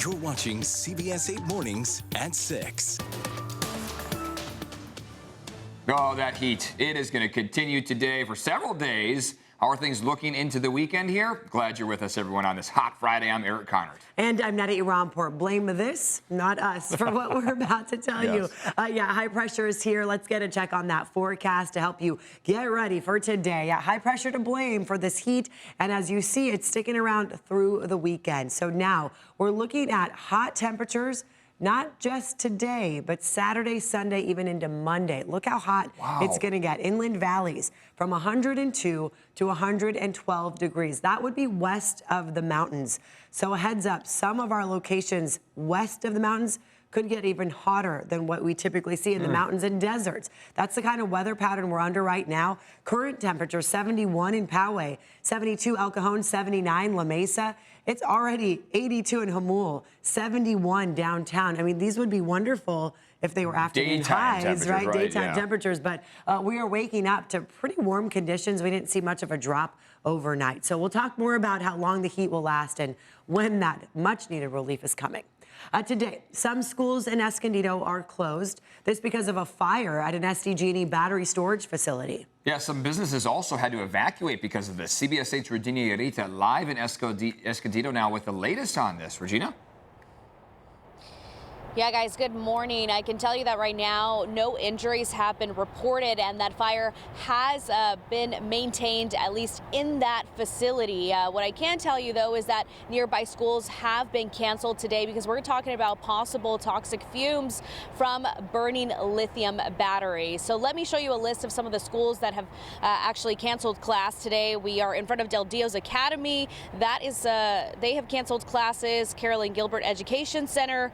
You're watching CBS 8 Mornings at 6. Oh, that heat. It is going to continue today for several days. How are things looking into the weekend here? Glad you're with us, everyone, on this hot Friday. I'm Eric Connard. And I'm Nada Ramport. Blame this, not us, for what we're about to tell you. High pressure is here. Let's get a check on that forecast to help you get ready for today. High pressure to blame for this heat. And as you see, it's sticking around through the weekend. So now we're looking at hot temperatures. Not just today, but Saturday, Sunday, even into Monday. Look how hot it's going to get. Inland valleys from 102 to 112 degrees. That would be west of the mountains. So a heads up, some of our locations west of the mountains could get even hotter than what we typically see in the mountains and deserts. That's the kind of weather pattern we're under right now. Current temperature 71 in Poway, 72 El Cajon, 79 La Mesa. It's already 82 in Jamul, 71 downtown. I mean, these would be wonderful if they were afternoon highs, right? Daytime temperatures. But we are waking up to pretty warm conditions. We didn't see much of a drop overnight. So we'll talk more about how long the heat will last and when that much needed relief is coming. Today, some schools in Escondido are closed. This because of a fire at an SDG&E battery storage facility. Yeah, some businesses also had to evacuate because of this. CBS 8's Regina Yarita live in Escondido now with the latest on this. Regina? Yeah, guys, good morning. I can tell you that right now, no injuries have been reported and that fire has been maintained, at least in that facility. What I can tell you, though, is that nearby schools have been canceled today because we're talking about possible toxic fumes from burning lithium batteries. So let me show you a list of some of the schools that have actually canceled class today. We are in front of Del Dios Academy. That is, they have canceled classes. Carolyn Gilbert Education Center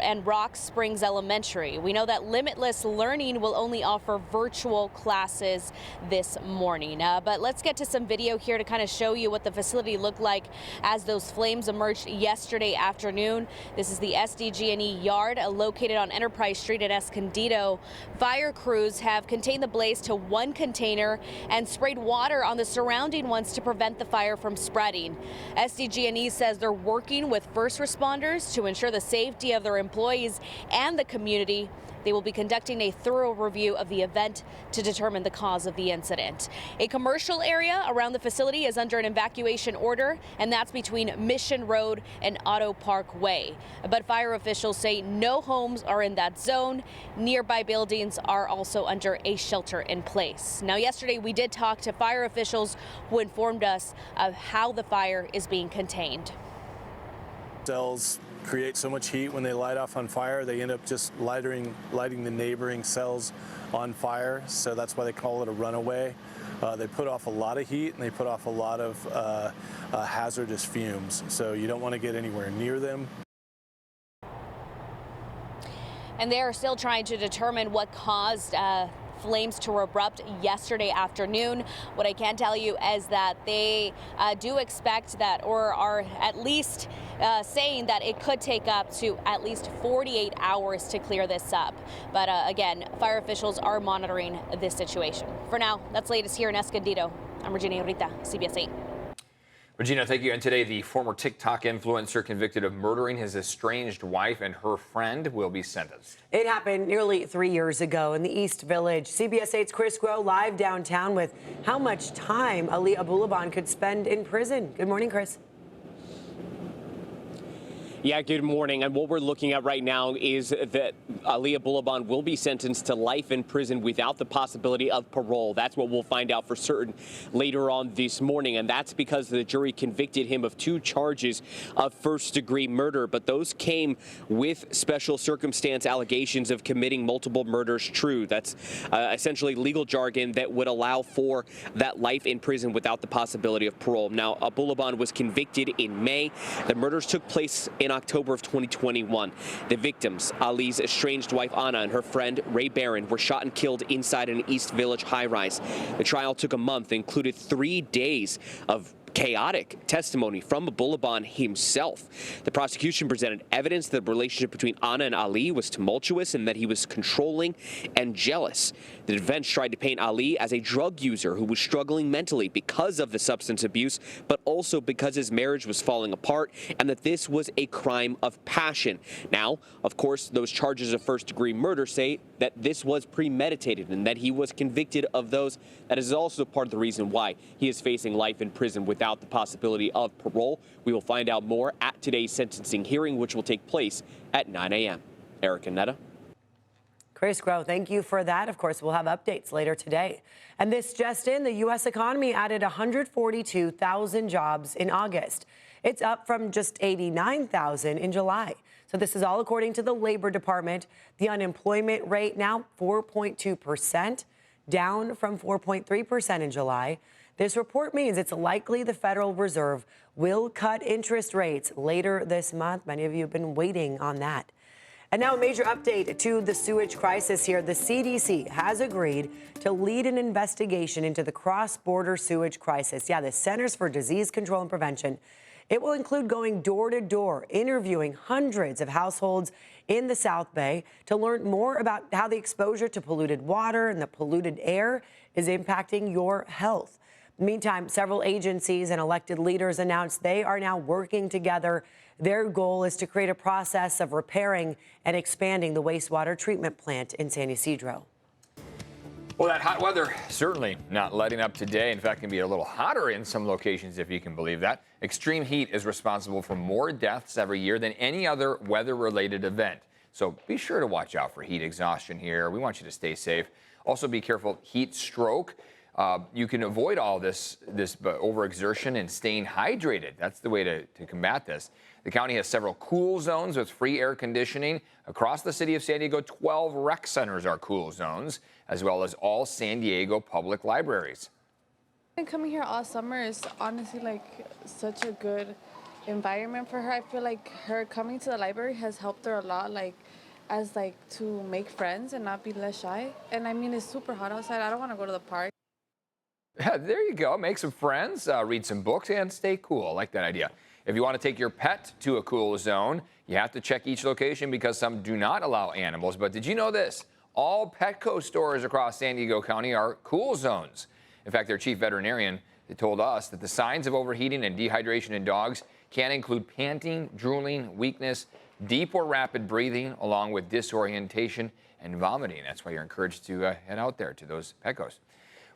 and Rock Springs Elementary. We know that Limitless Learning will only offer virtual classes this morning. But let's get to some video here to kind of show you what the facility looked like as those flames emerged yesterday afternoon. This is the SDG&E yard located on Enterprise Street at Escondido. Fire crews have contained the blaze to one container and sprayed water on the surrounding ones to prevent the fire from spreading. SDG&E says they're working with first responders to ensure the safety of their employees and the community. They will be conducting a thorough review of the event to determine the cause of the incident. A commercial area around the facility is under an evacuation order, and that's between Mission Road and Auto Park Way. But fire officials say no homes are in that zone. Nearby buildings are also under a shelter in place. Now, yesterday we did talk to fire officials who informed us of how the fire is being contained. Cells create so much heat when they light off on fire, they end up just lighting the neighboring cells on fire. So that's why they call it a runaway. They put off a lot of heat and they put off a lot of hazardous fumes. So you don't want to get anywhere near them. And they are still trying to determine what caused flames to erupt yesterday afternoon. What I can tell you is that they do expect that, or are at least saying that it could take up to at least 48 hours to clear this up. But again, fire officials are monitoring this situation. For now, that's latest here in Escondido. I'm Regina Yarita, CBS 8. Regina, thank you. And today, the former TikTok influencer convicted of murdering his estranged wife and her friend will be sentenced. It happened nearly 3 years ago in the East Village. CBS 8's Chris Groh live downtown with how much time Ali Abulaban could spend in prison. Good morning, Chris. Yeah, good morning. And what we're looking at right now is that Ali Abulaban will be sentenced to life in prison without the possibility of parole. That's what we'll find out for certain later on this morning. And that's because the jury convicted him of 2 charges of first-degree murder. But those came with special circumstance allegations of committing multiple murders true. That's essentially legal jargon that would allow for that life in prison without the possibility of parole. Now, Abulaban was convicted in May. The murders took place in October of 2021. The victims, Ali's estranged wife Anna and her friend Ray Barron, were shot and killed inside an East Village high-rise. The trial took a month, included 3 days of chaotic testimony from Bulaban himself. The prosecution presented evidence that the relationship between Ana and Ali was tumultuous and that he was controlling and jealous. The defense tried to paint Ali as a drug user who was struggling mentally because of the substance abuse, but also because his marriage was falling apart and that this was a crime of passion. Now, of course, those charges of first-degree murder say that this was premeditated and that he was convicted of those. That is also part of the reason why he is facing life in prison without the possibility of parole. We will find out more at today's sentencing hearing, which will take place at 9 a.m. Eric and Netta. Chris Groh, thank you for that. Of course, we'll have updates later today. And this just in, the U.S. economy added 142,000 jobs in August. It's up from just 89,000 in July. So this is all according to the Labor Department. The unemployment rate now 4.2%, down from 4.3% in July. This report means it's likely the Federal Reserve will cut interest rates later this month. Many of you have been waiting on that. And now a major update to the sewage crisis here. The CDC has agreed to lead an investigation into the cross-border sewage crisis. Yeah, the Centers for Disease Control and Prevention. It will include going door to door, interviewing hundreds of households in the South Bay to learn more about how the exposure to polluted water and the polluted air is impacting your health. Meantime, several agencies and elected leaders announced they are now working together. Their goal is to create a process of repairing and expanding the wastewater treatment plant in San Ysidro. Well, that hot weather certainly not letting up today. In fact, can be a little hotter in some locations, if you can believe that. Extreme heat is responsible for more deaths every year than any other weather-related event. So be sure to watch out for heat exhaustion here. We want you to stay safe. Also be careful, heat stroke. You can avoid all this overexertion and staying hydrated. That's the way to combat this. The county has several cool zones with free air conditioning. Across the city of San Diego, 12 rec centers are cool zones, as well as all San Diego public libraries. Coming here all summer is honestly like such a good environment for her. I feel like her coming to the library has helped her a lot, to make friends and not be less shy. And I mean, it's super hot outside. I don't want to go to the park. Yeah, there you go. Make some friends, read some books, and stay cool. I like that idea. If you want to take your pet to a cool zone, you have to check each location because some do not allow animals. But did you know this? All Petco stores across San Diego County are cool zones. In fact, their chief veterinarian told us that the signs of overheating and dehydration in dogs can include panting, drooling, weakness, deep or rapid breathing, along with disorientation and vomiting. That's why you're encouraged to head out there to those Petcos.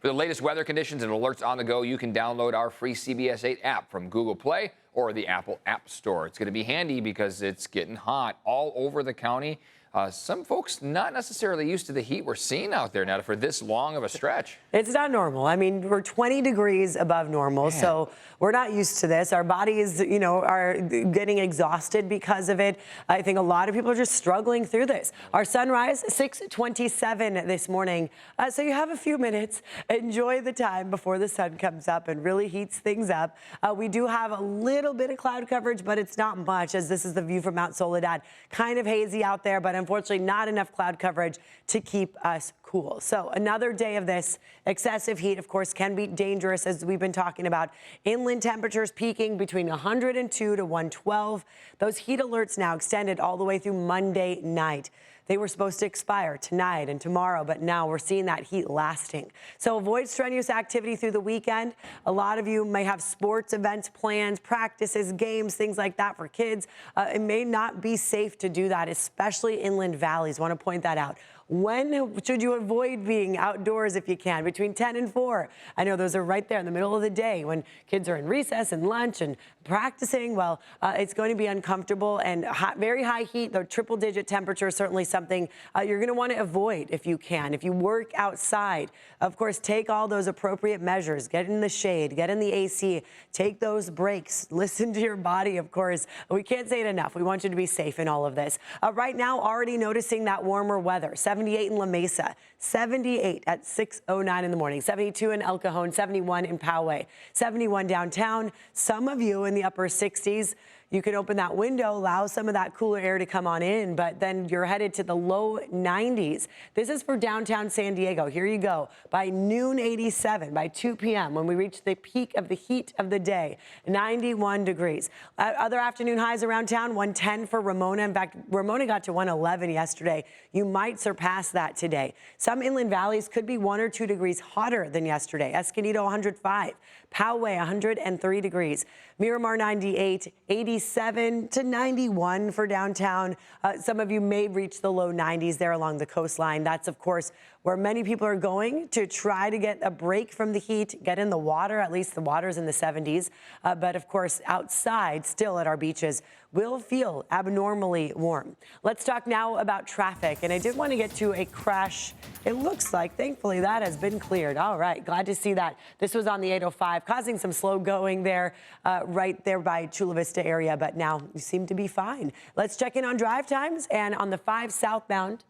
For the latest weather conditions and alerts on the go, you can download our free CBS 8 app from Google Play or the Apple App Store. It's going to be handy because it's getting hot all over the county. Some folks not necessarily used to the heat we're seeing out there now for this long of a stretch. It's not normal. I mean, we're 20 degrees above normal, so we're not used to this. Our bodies, are getting exhausted because of it. I think a lot of people are just struggling through this. Our sunrise, 6:27 this morning. So you have a few minutes. Enjoy the time before the sun comes up and really heats things up. We do have a little bit of cloud coverage, but it's not much, as this is the view from Mount Soledad. Kind of hazy out there, but unfortunately not enough cloud coverage to keep us cool. So another day of this. Excessive heat, of course, can be dangerous, as we've been talking about. Inland temperatures peaking between 102 to 112. Those heat alerts now extended all the way through Monday night. They were supposed to expire tonight and tomorrow, but now we're seeing that heat lasting. So avoid strenuous activity through the weekend. A lot of you may have sports events planned, practices, games, things like that for kids. It may not be safe to do that, especially inland valleys. I want to point that out. When should you avoid being outdoors if you can? Between 10 and 4. I know those are right there in the middle of the day when kids are in recess and lunch and practicing. Well, it's going to be uncomfortable and very high heat, though triple-digit temperature is certainly something you're going to want to avoid if you can. If you work outside, of course, take all those appropriate measures. Get in the shade, get in the AC, take those breaks, listen to your body, of course. We can't say it enough. We want you to be safe in all of this. Right now, already noticing that warmer weather. 78 in La Mesa, 78 at 6:09 in the morning, 72 in El Cajon, 71 in Poway, 71 downtown. Some of you in the upper 60s. you can open that window, allow some of that cooler air to come on in, but then you're headed to the low 90s. This is for downtown San Diego. Here you go. By noon, 87. By 2 p.m., when we reach the peak of the heat of the day, 91 degrees. Other afternoon highs around town, 110 for Ramona. In fact, Ramona got to 111 yesterday. You might surpass that today. Some inland valleys could be 1 or 2 degrees hotter than yesterday. Escondido, 105. Poway, 103 degrees. Miramar, 98. 87 to 91 for downtown. Some of you may reach the low 90s there along the coastline. That's, of course, where many people are going to try to get a break from the heat, get in the water. At least the water's in the 70s. But, of course, outside, still at our beaches, will feel abnormally warm. Let's talk now about traffic. And I did want to get to a crash. It looks like, thankfully, that has been cleared. All right, glad to see that. This was on the 805, causing some slow going there, right there by Chula Vista area. But now you seem to be fine. Let's check in on drive times. And on the 5 southbound,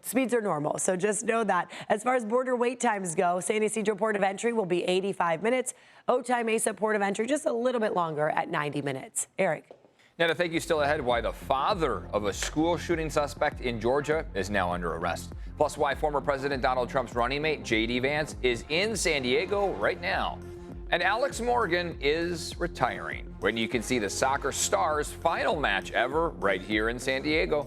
speeds are normal, so just know that. As far as border wait times go, San Ysidro Port of Entry will be 85 minutes. Otay Mesa Port of Entry just a little bit longer at 90 minutes. Eric. Now, to take you still ahead, why the father of a school shooting suspect in Georgia is now under arrest. Plus, why former President Donald Trump's running mate, J.D. Vance, is in San Diego right now. And Alex Morgan is retiring, when you can see the soccer stars' final match ever right here in San Diego.